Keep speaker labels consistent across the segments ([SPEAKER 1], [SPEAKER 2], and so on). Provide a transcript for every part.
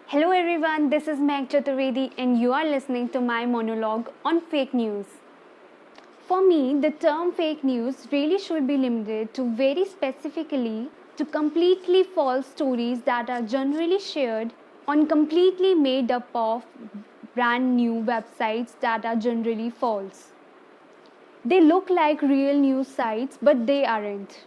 [SPEAKER 1] Hello everyone, this is Meg Chaturvedi and you are listening to my monologue on fake news. For me, the term fake news really should be limited to very specifically to completely false stories that are generally shared on completely made up of brand new websites that are generally false. They look like real news sites but they aren't.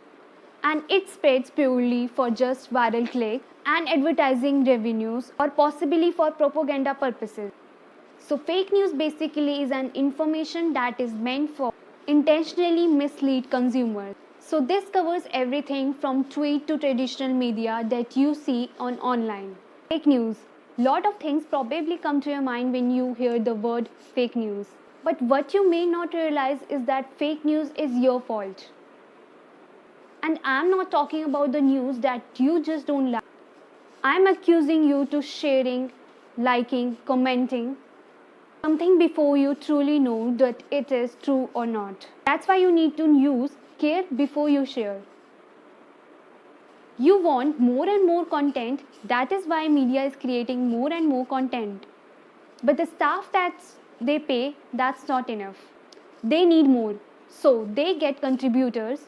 [SPEAKER 1] And it spreads purely for just viral clicks and advertising revenues or possibly for propaganda purposes. So, fake news basically is an information that is meant for intentionally mislead consumers. So, this covers everything from tweet to traditional media that you see on online. Fake news. Lot of things probably come to your mind when you hear the word fake news. But what you may not realize is that fake news is your fault. And I'm not talking about the news that you just don't like. I'm accusing you to sharing, liking, commenting something before you truly know that it is true or not. That's why you need to use care before you share. You want more and more content. That is why media is creating more and more content. But the staff that they pay, that's not enough. They need more. So they get contributors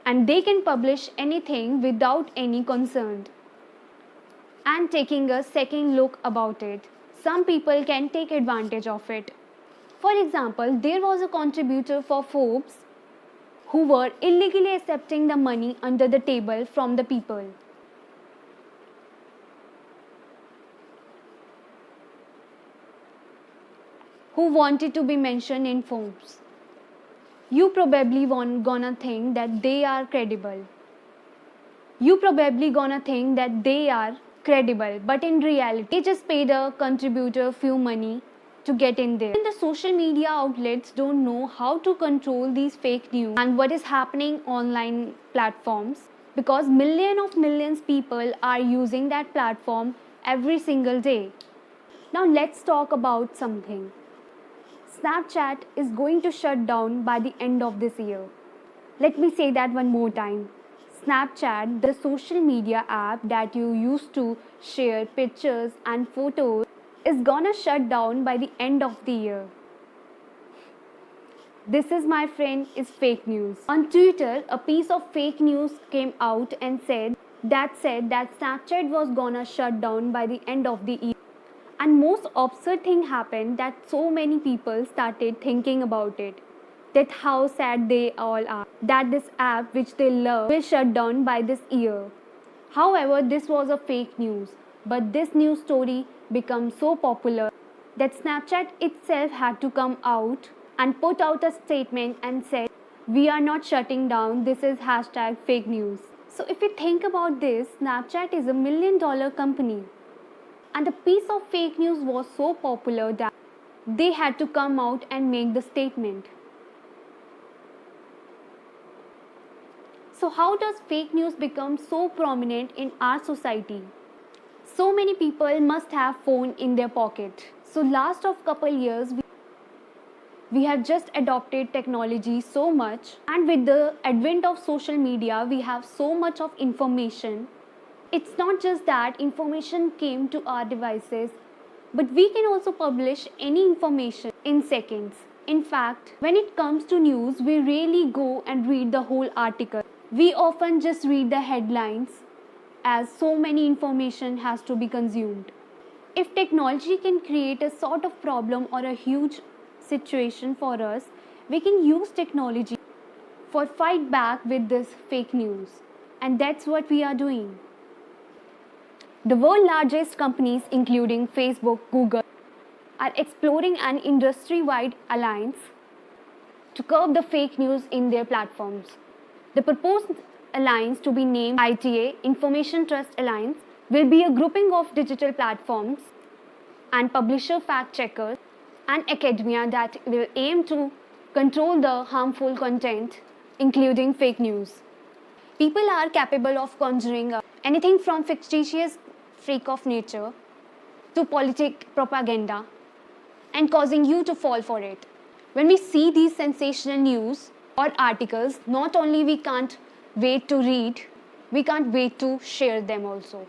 [SPEAKER 1] and they can publish anything without any concern and taking a second look about it. Some people can take advantage of it. For example, there was a contributor for Forbes who were illegally accepting the money under the table from the people. Who wanted to be mentioned in Forbes. You probably gonna think that they are credible. You probably gonna think that they are credible, but in reality, they just paid a contributor few money to get in there. And the social media outlets don't know how to control these fake news and what is happening online platforms because millions people are using that platform every single day. Now let's talk about something. Snapchat is going to shut down by the end of this year. Let me say that one more time. Snapchat, the social media app that you used to share pictures and photos, is gonna shut down by the end of the year. This is, my friend, is fake news. On Twitter, a piece of fake news came out and said that Snapchat was gonna shut down by the end of the year. And most absurd thing happened that so many people started thinking about it. That how sad they all are. That this app which they love will shut down by this year. However, this was a fake news. But this news story became so popular that Snapchat itself had to come out and put out a statement and said, we are not shutting down, this is hashtag fake news. So if you think about this, Snapchat is $1 million company. And the piece of fake news was so popular that they had to come out and make the statement. So how does fake news become so prominent in our society? So many people must have phone in their pocket. So last of couple years we have just adopted technology so much, and with the advent of social media we have so much of information. It's not just that information came to our devices, but we can also publish any information in seconds. In fact, when it comes to news, we rarely go and read the whole article. We often just read the headlines as so many information has to be consumed. If technology can create a sort of problem or a huge situation for us, we can use technology for fight back with this fake news. And that's what we are doing. The world's largest companies, including Facebook, Google, are exploring an industry-wide alliance to curb the fake news in their platforms. The proposed alliance, to be named ITA, Information Trust Alliance, will be a grouping of digital platforms and publisher fact-checkers and academia that will aim to control the harmful content, including fake news. People are capable of conjuring up anything from fictitious freak of nature to politic propaganda and causing you to fall for it. When we see these sensational news or articles, not only we can't wait to read, we can't wait to share them also.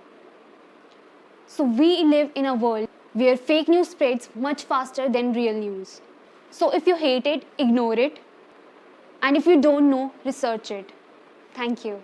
[SPEAKER 1] So we live in a world where fake news spreads much faster than real news. So if you hate it, ignore it. And if you don't know, research it. Thank you.